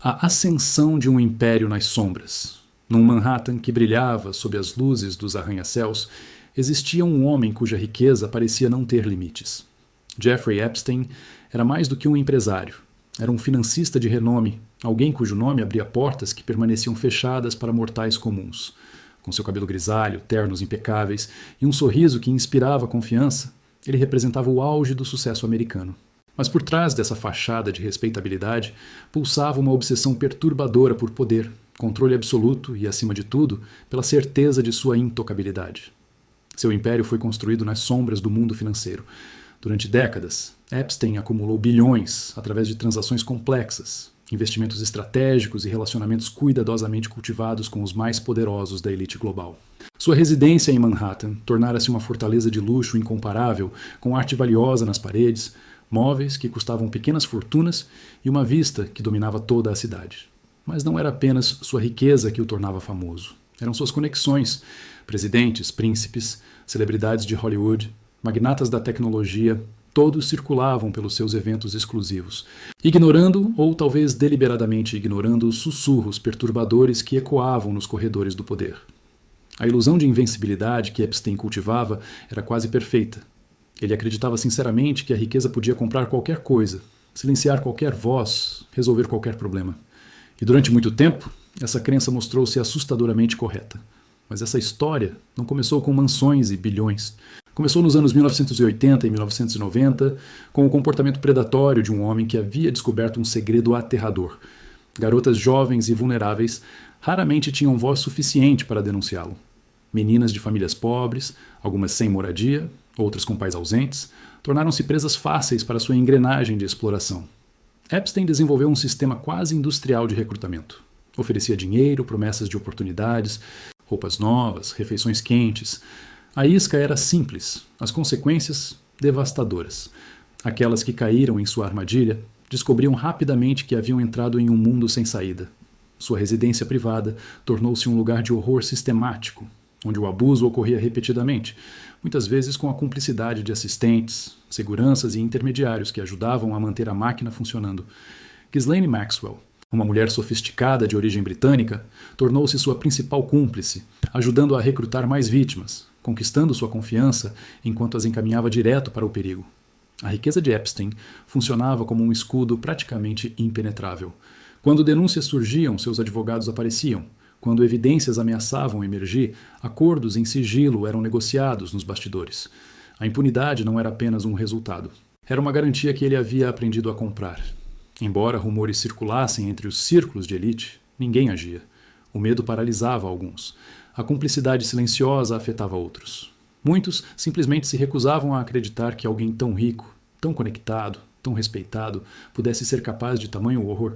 A ascensão de um império nas sombras. Num Manhattan que brilhava sob as luzes dos arranha-céus, existia um homem cuja riqueza parecia não ter limites. Jeffrey Epstein era mais do que um empresário. Era um financista de renome, alguém cujo nome abria portas que permaneciam fechadas para mortais comuns. Com seu cabelo grisalho, ternos impecáveis e um sorriso que inspirava confiança, ele representava o auge do sucesso americano. Mas por trás dessa fachada de respeitabilidade, pulsava uma obsessão perturbadora por poder, controle absoluto e, acima de tudo, pela certeza de sua intocabilidade. Seu império foi construído nas sombras do mundo financeiro. Durante décadas, Epstein acumulou bilhões através de transações complexas, investimentos estratégicos e relacionamentos cuidadosamente cultivados com os mais poderosos da elite global. Sua residência em Manhattan tornara-se uma fortaleza de luxo incomparável, com arte valiosa nas paredes, móveis que custavam pequenas fortunas e uma vista que dominava toda a cidade. Mas não era apenas sua riqueza que o tornava famoso. Eram suas conexões. Presidentes, príncipes, celebridades de Hollywood, magnatas da tecnologia, todos circulavam pelos seus eventos exclusivos, ignorando ou talvez deliberadamente ignorando os sussurros perturbadores que ecoavam nos corredores do poder. A ilusão de invencibilidade que Epstein cultivava era quase perfeita. Ele acreditava sinceramente que a riqueza podia comprar qualquer coisa, silenciar qualquer voz, resolver qualquer problema. E durante muito tempo, essa crença mostrou-se assustadoramente correta. Mas essa história não começou com mansões e bilhões. Começou nos anos 1980 e 1990, com o comportamento predatório de um homem que havia descoberto um segredo aterrador. Garotas jovens e vulneráveis raramente tinham voz suficiente para denunciá-lo. Meninas de famílias pobres, algumas sem moradia, outras com pais ausentes, tornaram-se presas fáceis para sua engrenagem de exploração. Epstein desenvolveu um sistema quase industrial de recrutamento. Oferecia dinheiro, promessas de oportunidades, roupas novas, refeições quentes. A isca era simples, as consequências devastadoras. Aquelas que caíram em sua armadilha descobriam rapidamente que haviam entrado em um mundo sem saída. Sua residência privada tornou-se um lugar de horror sistemático, onde o abuso ocorria repetidamente, muitas vezes com a cumplicidade de assistentes, seguranças e intermediários que ajudavam a manter a máquina funcionando. Ghislaine Maxwell, uma mulher sofisticada de origem britânica, tornou-se sua principal cúmplice, ajudando a recrutar mais vítimas, conquistando sua confiança enquanto as encaminhava direto para o perigo. A riqueza de Epstein funcionava como um escudo praticamente impenetrável. Quando denúncias surgiam, seus advogados apareciam. Quando evidências ameaçavam emergir, acordos em sigilo eram negociados nos bastidores. A impunidade não era apenas um resultado. Era uma garantia que ele havia aprendido a comprar. Embora rumores circulassem entre os círculos de elite, ninguém agia. O medo paralisava alguns. A cumplicidade silenciosa afetava outros. Muitos simplesmente se recusavam a acreditar que alguém tão rico, tão conectado, tão respeitado, pudesse ser capaz de tamanho horror.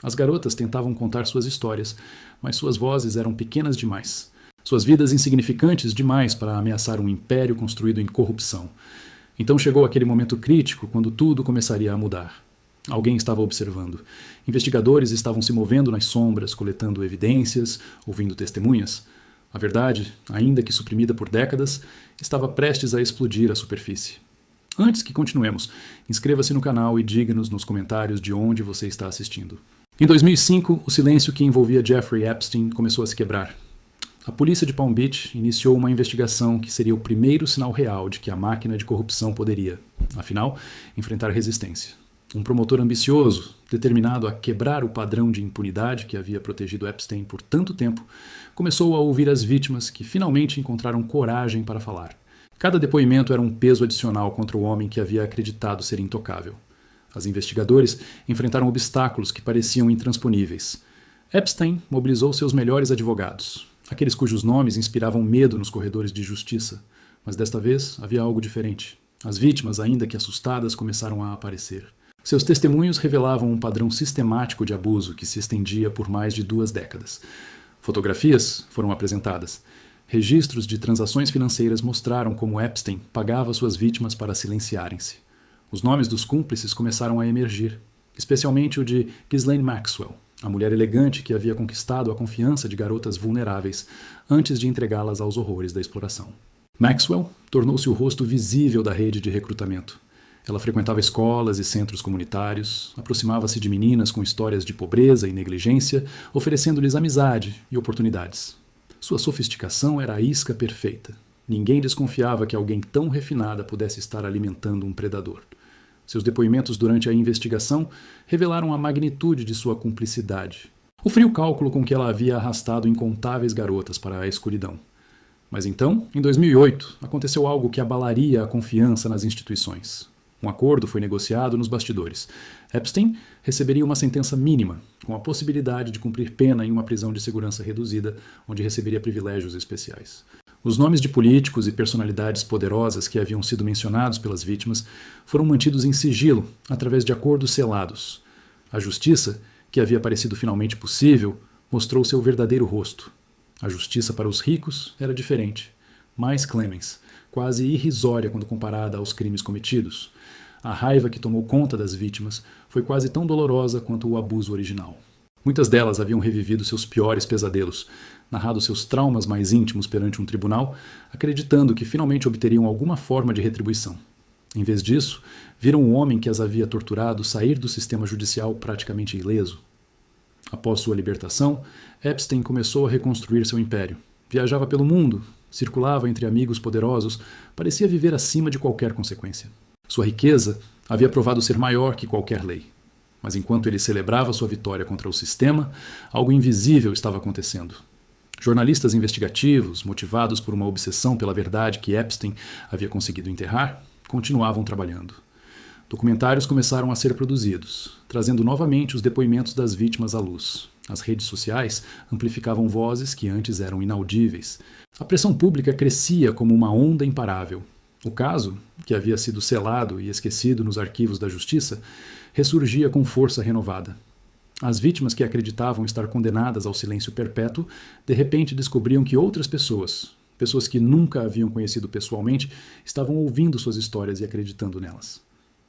As garotas tentavam contar suas histórias, mas suas vozes eram pequenas demais. Suas vidas insignificantes demais para ameaçar um império construído em corrupção. Então chegou aquele momento crítico quando tudo começaria a mudar. Alguém estava observando. Investigadores estavam se movendo nas sombras, coletando evidências, ouvindo testemunhas. A verdade, ainda que suprimida por décadas, estava prestes a explodir à superfície. Antes que continuemos, inscreva-se no canal e diga-nos nos comentários de onde você está assistindo. Em 2005, o silêncio que envolvia Jeffrey Epstein começou a se quebrar. A polícia de Palm Beach iniciou uma investigação que seria o primeiro sinal real de que a máquina de corrupção poderia, afinal, enfrentar resistência. Um promotor ambicioso, determinado a quebrar o padrão de impunidade que havia protegido Epstein por tanto tempo, começou a ouvir as vítimas que finalmente encontraram coragem para falar. Cada depoimento era um peso adicional contra o homem que havia acreditado ser intocável. Os investigadores enfrentaram obstáculos que pareciam intransponíveis. Epstein mobilizou seus melhores advogados, aqueles cujos nomes inspiravam medo nos corredores de justiça. Mas desta vez havia algo diferente. As vítimas, ainda que assustadas, começaram a aparecer. Seus testemunhos revelavam um padrão sistemático de abuso que se estendia por mais de 2 décadas. Fotografias foram apresentadas. Registros de transações financeiras mostraram como Epstein pagava suas vítimas para silenciarem-se. Os nomes dos cúmplices começaram a emergir, especialmente o de Ghislaine Maxwell, a mulher elegante que havia conquistado a confiança de garotas vulneráveis antes de entregá-las aos horrores da exploração. Maxwell tornou-se o rosto visível da rede de recrutamento. Ela frequentava escolas e centros comunitários, aproximava-se de meninas com histórias de pobreza e negligência, oferecendo-lhes amizade e oportunidades. Sua sofisticação era a isca perfeita. Ninguém desconfiava que alguém tão refinada pudesse estar alimentando um predador. Seus depoimentos durante a investigação revelaram a magnitude de sua cumplicidade. O frio cálculo com que ela havia arrastado incontáveis garotas para a escuridão. Mas então, em 2008, aconteceu algo que abalaria a confiança nas instituições. Um acordo foi negociado nos bastidores. Epstein receberia uma sentença mínima, com a possibilidade de cumprir pena em uma prisão de segurança reduzida, onde receberia privilégios especiais. Os nomes de políticos e personalidades poderosas que haviam sido mencionados pelas vítimas foram mantidos em sigilo, através de acordos selados. A justiça, que havia parecido finalmente possível, mostrou seu verdadeiro rosto. A justiça para os ricos era diferente, mais clemens, quase irrisória quando comparada aos crimes cometidos. A raiva que tomou conta das vítimas foi quase tão dolorosa quanto o abuso original. Muitas delas haviam revivido seus piores pesadelos, narrado seus traumas mais íntimos perante um tribunal, acreditando que finalmente obteriam alguma forma de retribuição. Em vez disso, viram o homem que as havia torturado sair do sistema judicial praticamente ileso. Após sua libertação, Epstein começou a reconstruir seu império. Viajava pelo mundo, circulava entre amigos poderosos, parecia viver acima de qualquer consequência. Sua riqueza havia provado ser maior que qualquer lei. Mas enquanto ele celebrava sua vitória contra o sistema, algo invisível estava acontecendo. Jornalistas investigativos, motivados por uma obsessão pela verdade que Epstein havia conseguido enterrar, continuavam trabalhando. Documentários começaram a ser produzidos, trazendo novamente os depoimentos das vítimas à luz. As redes sociais amplificavam vozes que antes eram inaudíveis. A pressão pública crescia como uma onda imparável. O caso, que havia sido selado e esquecido nos arquivos da justiça, ressurgia com força renovada. As vítimas que acreditavam estar condenadas ao silêncio perpétuo, de repente descobriam que outras pessoas que nunca haviam conhecido pessoalmente, estavam ouvindo suas histórias e acreditando nelas.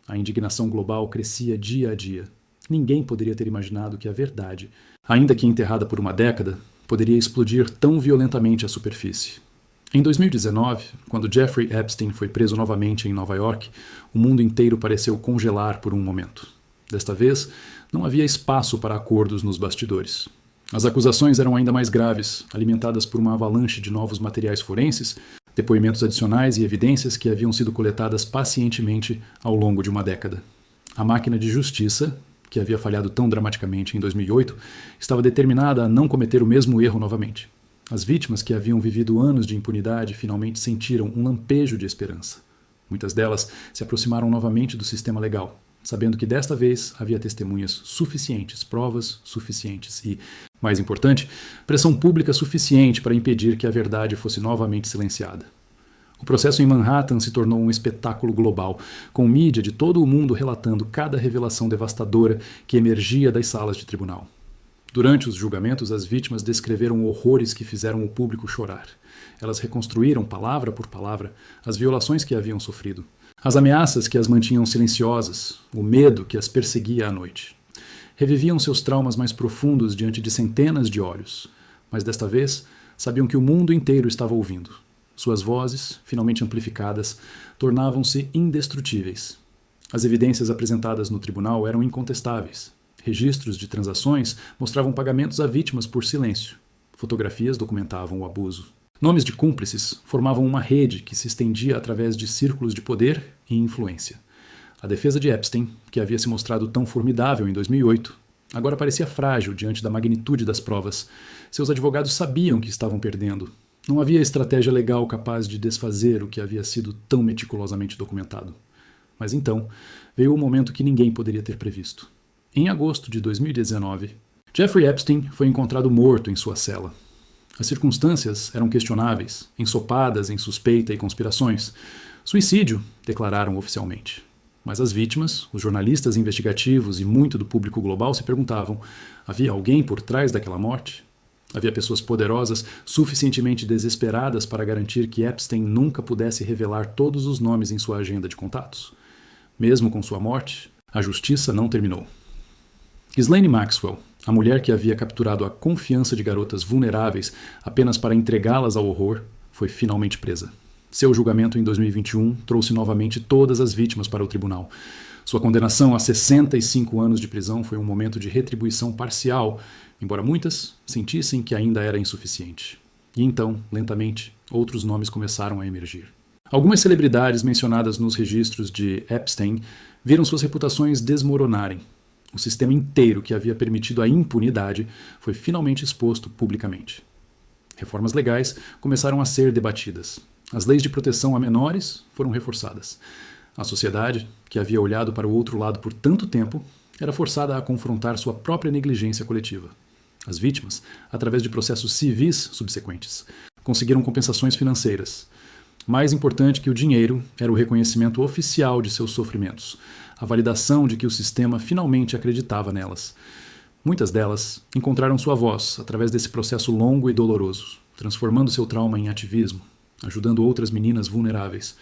A indignação global crescia dia a dia. Ninguém poderia ter imaginado que a verdade, ainda que enterrada por uma década, poderia explodir tão violentamente à superfície. Em 2019, quando Jeffrey Epstein foi preso novamente em Nova York, o mundo inteiro pareceu congelar por um momento. Desta vez, não havia espaço para acordos nos bastidores. As acusações eram ainda mais graves, alimentadas por uma avalanche de novos materiais forenses, depoimentos adicionais e evidências que haviam sido coletadas pacientemente ao longo de uma década. A máquina de justiça, que havia falhado tão dramaticamente em 2008, estava determinada a não cometer o mesmo erro novamente. As vítimas que haviam vivido anos de impunidade finalmente sentiram um lampejo de esperança. Muitas delas se aproximaram novamente do sistema legal, sabendo que desta vez havia testemunhas suficientes, provas suficientes e, mais importante, pressão pública suficiente para impedir que a verdade fosse novamente silenciada. O processo em Manhattan se tornou um espetáculo global, com mídia de todo o mundo relatando cada revelação devastadora que emergia das salas de tribunal. Durante os julgamentos, as vítimas descreveram horrores que fizeram o público chorar. Elas reconstruíram, palavra por palavra, as violações que haviam sofrido, as ameaças que as mantinham silenciosas, o medo que as perseguia à noite. Reviviam seus traumas mais profundos diante de centenas de olhos, mas desta vez sabiam que o mundo inteiro estava ouvindo. Suas vozes, finalmente amplificadas, tornavam-se indestrutíveis. As evidências apresentadas no tribunal eram incontestáveis. Registros de transações mostravam pagamentos a vítimas por silêncio. Fotografias documentavam o abuso. Nomes de cúmplices formavam uma rede que se estendia através de círculos de poder e influência. A defesa de Epstein, que havia se mostrado tão formidável em 2008, agora parecia frágil diante da magnitude das provas. Seus advogados sabiam que estavam perdendo. Não havia estratégia legal capaz de desfazer o que havia sido tão meticulosamente documentado. Mas então, veio o momento que ninguém poderia ter previsto. Em agosto de 2019, Jeffrey Epstein foi encontrado morto em sua cela. As circunstâncias eram questionáveis, ensopadas em suspeita e conspirações. Suicídio, declararam oficialmente. Mas as vítimas, os jornalistas investigativos e muito do público global se perguntavam: havia alguém por trás daquela morte? Havia pessoas poderosas suficientemente desesperadas para garantir que Epstein nunca pudesse revelar todos os nomes em sua agenda de contatos? Mesmo com sua morte, a justiça não terminou. Ghislaine Maxwell, a mulher que havia capturado a confiança de garotas vulneráveis apenas para entregá-las ao horror, foi finalmente presa. Seu julgamento em 2021 trouxe novamente todas as vítimas para o tribunal. Sua condenação a 65 anos de prisão foi um momento de retribuição parcial, embora muitas sentissem que ainda era insuficiente. E então, lentamente, outros nomes começaram a emergir. Algumas celebridades mencionadas nos registros de Epstein viram suas reputações desmoronarem. O sistema inteiro que havia permitido a impunidade foi finalmente exposto publicamente. Reformas legais começaram a ser debatidas. As leis de proteção a menores foram reforçadas. A sociedade, que havia olhado para o outro lado por tanto tempo, era forçada a confrontar sua própria negligência coletiva. As vítimas, através de processos civis subsequentes, conseguiram compensações financeiras. Mais importante que o dinheiro era o reconhecimento oficial de seus sofrimentos, a validação de que o sistema finalmente acreditava nelas. Muitas delas encontraram sua voz através desse processo longo e doloroso, transformando seu trauma em ativismo, ajudando outras meninas vulneráveis.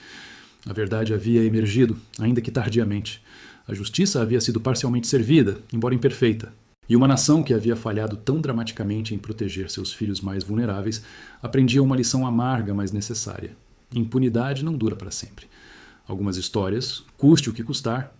A verdade havia emergido, ainda que tardiamente. A justiça havia sido parcialmente servida, embora imperfeita. E uma nação que havia falhado tão dramaticamente em proteger seus filhos mais vulneráveis aprendia uma lição amarga, mas necessária. Impunidade não dura para sempre. Algumas histórias, custe o que custar,